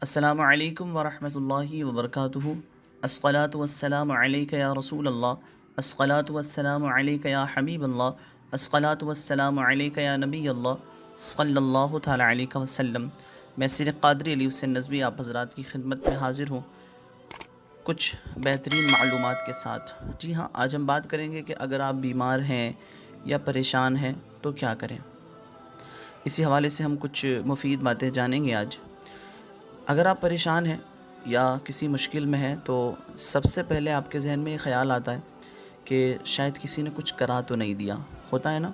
السلام علیکم ورحمۃ اللہ وبرکاتہ۔ الصلاۃ والسلام علیک یا رسول اللہ، الصلاۃ والسلام علیک یا حبیب اللہ، الصلاۃ والسلام علیک یا نبی اللہ صلی اللہ تعالیٰ علیہ وسلم۔ میں سر قادری علی حسین نظوی آپ حضرات کی خدمت میں حاضر ہوں کچھ بہترین معلومات کے ساتھ۔ جی ہاں، آج ہم بات کریں گے کہ اگر آپ بیمار ہیں یا پریشان ہیں تو کیا کریں۔ اسی حوالے سے ہم کچھ مفید باتیں جانیں گے آج۔ اگر آپ پریشان ہیں یا کسی مشکل میں ہیں تو سب سے پہلے آپ کے ذہن میں یہ خیال آتا ہے کہ شاید کسی نے کچھ کرا تو نہیں دیا، ہوتا ہے نا۔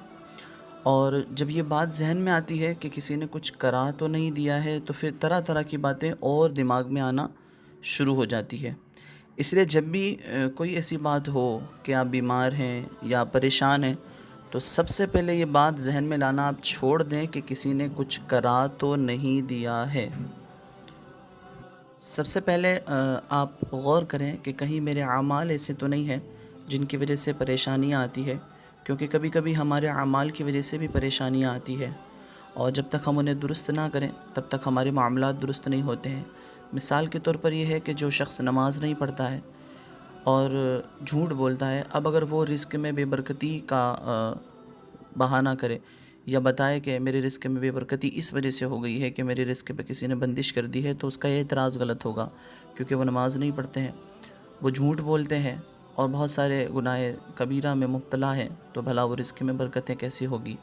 اور جب یہ بات ذہن میں آتی ہے کہ کسی نے کچھ کرا تو نہیں دیا ہے تو پھر طرح طرح کی باتیں اور دماغ میں آنا شروع ہو جاتی ہے۔ اس لیے جب بھی کوئی ایسی بات ہو کہ آپ بیمار ہیں یا پریشان ہیں تو سب سے پہلے یہ بات ذہن میں لانا آپ چھوڑ دیں کہ کسی نے کچھ کرا تو نہیں دیا ہے۔ سب سے پہلے آپ غور کریں کہ کہیں میرے اعمال ایسے تو نہیں ہیں جن کی وجہ سے پریشانیاں آتی ہے، کیونکہ کبھی کبھی ہمارے اعمال کی وجہ سے بھی پریشانیاں آتی ہے، اور جب تک ہم انہیں درست نہ کریں تب تک ہمارے معاملات درست نہیں ہوتے ہیں۔ مثال کے طور پر یہ ہے کہ جو شخص نماز نہیں پڑھتا ہے اور جھوٹ بولتا ہے، اب اگر وہ رزق میں بے برکتی کا بہانہ کرے یا بتائے کہ میرے رزق میں بے برکتی اس وجہ سے ہو گئی ہے کہ میرے رزق پہ کسی نے بندش کر دی ہے، تو اس کا یہ اعتراض غلط ہوگا، کیونکہ وہ نماز نہیں پڑھتے ہیں، وہ جھوٹ بولتے ہیں اور بہت سارے گناہ کبیرہ میں مبتلا ہیں، تو بھلا وہ رزق میں برکتیں کیسی ہوگی۔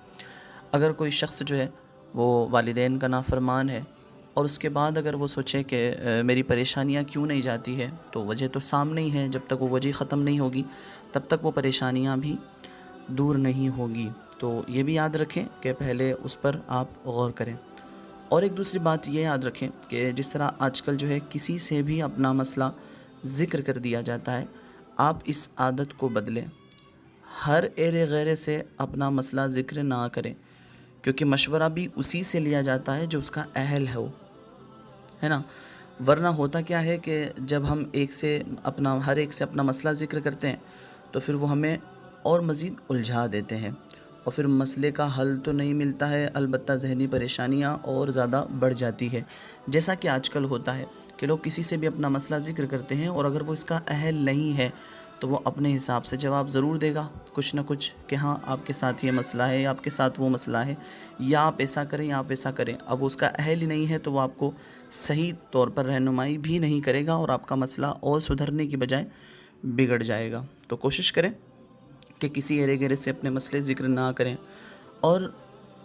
اگر کوئی شخص جو ہے وہ والدین کا نافرمان ہے اور اس کے بعد اگر وہ سوچے کہ میری پریشانیاں کیوں نہیں جاتی ہے، تو وجہ تو سامنے ہی ہے، جب تک وہ وجہ ختم نہیں ہوگی تب تک وہ پریشانیاں بھی دور نہیں ہوگی۔ تو یہ بھی یاد رکھیں کہ پہلے اس پر آپ غور کریں۔ اور ایک دوسری بات یہ یاد رکھیں کہ جس طرح آج کل جو ہے کسی سے بھی اپنا مسئلہ ذکر کر دیا جاتا ہے، آپ اس عادت کو بدلیں۔ ہر ایرے غیرے سے اپنا مسئلہ ذکر نہ کریں، کیونکہ مشورہ بھی اسی سے لیا جاتا ہے جو اس کا اہل ہے نا۔ ورنہ ہوتا کیا ہے کہ جب ہم ہر ایک سے اپنا مسئلہ ذکر کرتے ہیں تو پھر وہ ہمیں اور مزید الجھا دیتے ہیں، اور پھر مسئلے کا حل تو نہیں ملتا ہے، البتہ ذہنی پریشانیاں اور زیادہ بڑھ جاتی ہے، جیسا کہ آج کل ہوتا ہے کہ لوگ کسی سے بھی اپنا مسئلہ ذکر کرتے ہیں، اور اگر وہ اس کا اہل نہیں ہے تو وہ اپنے حساب سے جواب ضرور دے گا کچھ نہ کچھ کہ ہاں آپ کے ساتھ یہ مسئلہ ہے، یا آپ کے ساتھ وہ مسئلہ ہے، یا آپ ایسا کریں یا آپ ویسا کریں۔ اب وہ اس کا اہل ہی نہیں ہے تو وہ آپ کو صحیح طور پر رہنمائی بھی نہیں کرے گا، اور آپ کا مسئلہ اور سدھرنے کی بجائے بگڑ جائے گا۔ تو کوشش کریں کہ کسی ایرے گیرے سے اپنے مسئلے ذکر نہ کریں۔ اور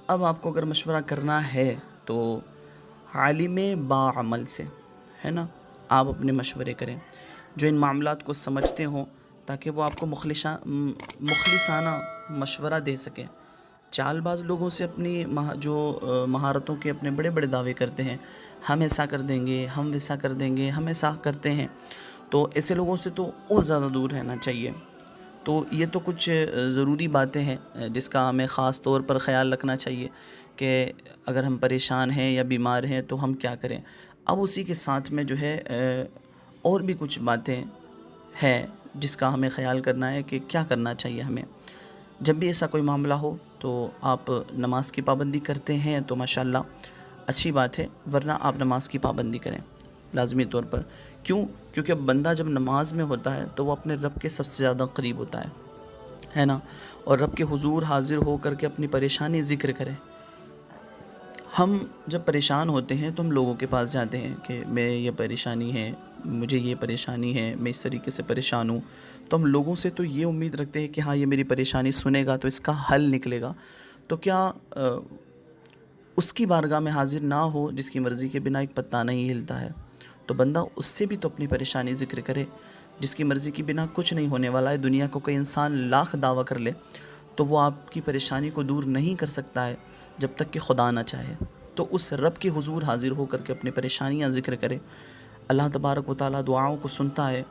اب آپ کو اگر مشورہ کرنا ہے تو عالم باعمل سے، ہے نا، آپ اپنے مشورے کریں جو ان معاملات کو سمجھتے ہوں، تاکہ وہ آپ کو مخلصانہ مشورہ دے سکیں۔ چال باز لوگوں سے اپنی جو مہارتوں کے اپنے بڑے بڑے دعوے کرتے ہیں، ہم ایسا کر دیں گے، ہم ویسا کر دیں گے، ہم ایسا کرتے ہیں، تو ایسے لوگوں سے تو اور زیادہ دور رہنا چاہیے۔ تو یہ تو کچھ ضروری باتیں ہیں جس کا ہمیں خاص طور پر خیال رکھنا چاہیے کہ اگر ہم پریشان ہیں یا بیمار ہیں تو ہم کیا کریں۔ اب اسی کے ساتھ میں جو ہے اور بھی کچھ باتیں ہیں جس کا ہمیں خیال کرنا ہے کہ کیا کرنا چاہیے ہمیں۔ جب بھی ایسا کوئی معاملہ ہو تو آپ نماز کی پابندی کرتے ہیں تو ماشاءاللہ اچھی بات ہے، ورنہ آپ نماز کی پابندی کریں لازمی طور پر۔ کیوں؟ کیونکہ بندہ جب نماز میں ہوتا ہے تو وہ اپنے رب کے سب سے زیادہ قریب ہوتا ہے نا، اور رب کے حضور حاضر ہو کر کے اپنی پریشانی ذکر کریں۔ ہم جب پریشان ہوتے ہیں تو ہم لوگوں کے پاس جاتے ہیں کہ میں یہ پریشانی ہے، مجھے یہ پریشانی ہے، میں اس طریقے سے پریشان ہوں، تو ہم لوگوں سے تو یہ امید رکھتے ہیں کہ ہاں یہ میری پریشانی سنے گا تو اس کا حل نکلے گا۔ تو کیا اس کی بارگاہ میں حاضر نہ ہو جس کی مرضی کے بنا ایک پتہ نہیں ہلتا ہے؟ تو بندہ اس سے بھی تو اپنی پریشانی ذکر کرے، جس کی مرضی کے بنا کچھ نہیں ہونے والا ہے۔ دنیا کو کوئی انسان لاکھ دعویٰ کر لے تو وہ آپ کی پریشانی کو دور نہیں کر سکتا ہے جب تک کہ خدا نہ چاہے۔ تو اس رب کے حضور حاضر ہو کر کے اپنی پریشانیاں ذکر کرے۔ اللہ تبارک و تعالیٰ دعاؤں کو سنتا ہے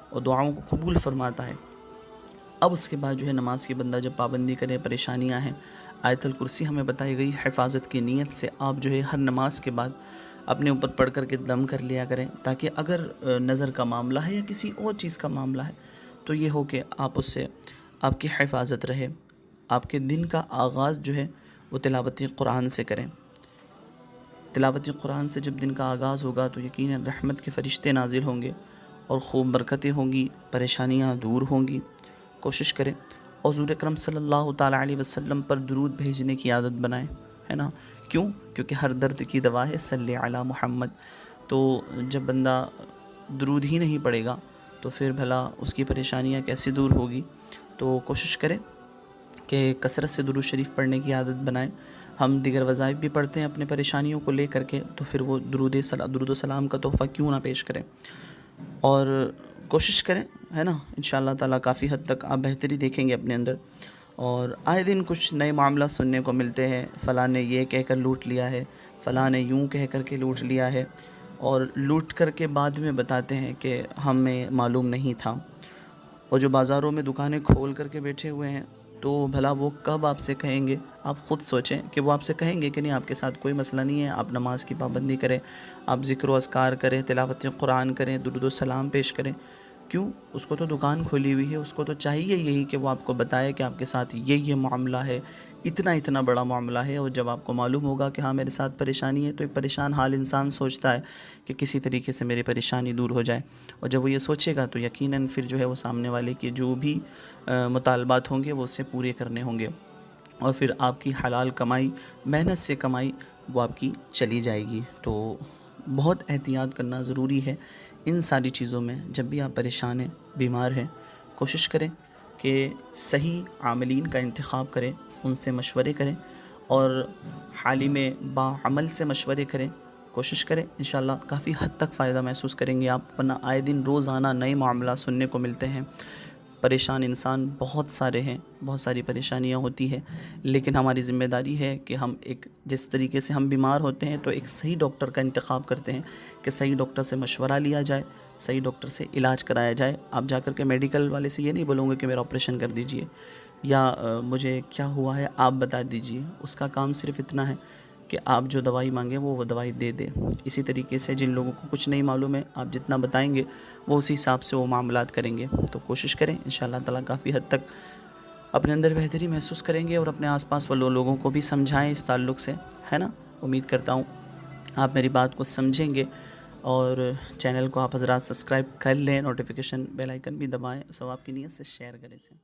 اور دعاؤں کو قبول فرماتا ہے۔ اب اس کے بعد جو ہے نماز کی بندہ جب پابندی کرے، پریشانیاں ہیں، آیت الکرسی ہمیں بتائی گئی، حفاظت کی نیت سے آپ جو ہے ہر نماز کے بعد اپنے اوپر پڑھ کر کے دم کر لیا کریں، تاکہ اگر نظر کا معاملہ ہے یا کسی اور چیز کا معاملہ ہے تو یہ ہو کہ آپ اس سے آپ کی حفاظت رہے۔ آپ کے دن کا آغاز جو ہے وہ تلاوت قرآن سے کریں۔ تلاوت قرآن سے جب دن کا آغاز ہوگا تو یقیناً رحمت کے فرشتے نازل ہوں گے اور خوب برکتیں ہوں گی، پریشانیاں دور ہوں گی۔ کوشش کریں اور حضور اکرم صلی اللہ تعالیٰ علیہ وسلم پر درود بھیجنے کی عادت بنائیں، ہے نا؟ کیوں؟ کیونکہ ہر درد کی دوا ہے صلی علی محمد۔ تو جب بندہ درود ہی نہیں پڑے گا تو پھر بھلا اس کی پریشانیاں کیسے دور ہوگی؟ تو کوشش کریں کہ کثرت سے درود شریف پڑھنے کی عادت بنائیں۔ ہم دیگر وظائف بھی پڑھتے ہیں اپنے پریشانیوں کو لے کر کے، تو پھر وہ درود و سلام کا تحفہ کیوں نہ پیش کریں؟ اور کوشش کریں، ہے نا؟ انشاءاللہ تعالیٰ کافی حد تک آپ بہتری دیکھیں گے اپنے اندر۔ اور آئے دن کچھ نئے معاملات سننے کو ملتے ہیں، فلاں نے یہ کہہ کر لوٹ لیا ہے، فلاں نے یوں کہہ کر کے لوٹ لیا ہے، اور لوٹ کر کے بعد میں بتاتے ہیں کہ ہمیں معلوم نہیں تھا۔ اور جو بازاروں میں دکانیں کھول کر کے بیٹھے ہوئے ہیں تو بھلا وہ کب آپ سے کہیں گے؟ آپ خود سوچیں کہ وہ آپ سے کہیں گے کہ نہیں آپ کے ساتھ کوئی مسئلہ نہیں ہے، آپ نماز کی پابندی کریں، آپ ذکر و اذکار کریں، تلاوت قرآن کریں، درود و سلام پیش کریں۔ کیوں؟ اس کو تو دکان کھولی ہوئی ہے، اس کو تو چاہیے یہی کہ وہ آپ کو بتائے کہ آپ کے ساتھ یہ معاملہ ہے، اتنا بڑا معاملہ ہے۔ اور جب آپ کو معلوم ہوگا کہ ہاں میرے ساتھ پریشانی ہے، تو ایک پریشان حال انسان سوچتا ہے کہ کسی طریقے سے میری پریشانی دور ہو جائے، اور جب وہ یہ سوچے گا تو یقیناً پھر جو ہے وہ سامنے والے کے جو بھی مطالبات ہوں گے وہ اس سے پورے کرنے ہوں گے، اور پھر آپ کی حلال کمائی، محنت سے کمائی، وہ آپ کی چلی جائے گی۔ تو بہت احتیاط کرنا ضروری ہے ان ساری چیزوں میں۔ جب بھی آپ پریشان ہیں، بیمار ہیں، کوشش کریں کہ صحیح عاملین کا انتخاب کریں، ان سے مشورے کریں، اور حال میں باعمل سے مشورے کریں۔ کوشش کریں، انشاءاللہ کافی حد تک فائدہ محسوس کریں گے آپ، ورنہ آئے دن روزانہ نئے معاملات سننے کو ملتے ہیں۔ پریشان انسان بہت سارے ہیں، بہت ساری پریشانیاں ہوتی ہیں، لیکن ہماری ذمہ داری ہے کہ ہم جس طریقے سے ہم بیمار ہوتے ہیں تو ایک صحیح ڈاکٹر کا انتخاب کرتے ہیں کہ صحیح ڈاکٹر سے مشورہ لیا جائے، صحیح ڈاکٹر سے علاج کرایا جائے۔ آپ جا کر کے میڈیکل والے سے یہ نہیں بولوں گے کہ میرا آپریشن کر دیجئے، یا مجھے کیا ہوا ہے آپ بتا دیجئے۔ اس کا کام صرف اتنا ہے کہ آپ جو دوائی مانگیں وہ دوائی دے دیں۔ اسی طریقے سے جن لوگوں کو کچھ نہیں معلوم ہے، آپ جتنا بتائیں گے وہ اسی حساب سے وہ معاملات کریں گے۔ تو کوشش کریں، انشاءاللہ تعالیٰ کافی حد تک اپنے اندر بہتری محسوس کریں گے، اور اپنے آس پاس والے لوگوں کو بھی سمجھائیں اس تعلق سے، ہے نا؟ امید کرتا ہوں آپ میری بات کو سمجھیں گے، اور چینل کو آپ حضرات سبسکرائب کر لیں، نوٹیفیکیشن بیل آئیکن بھی دبائیں، ثواب کی نیت سے شیئر کریں اسے۔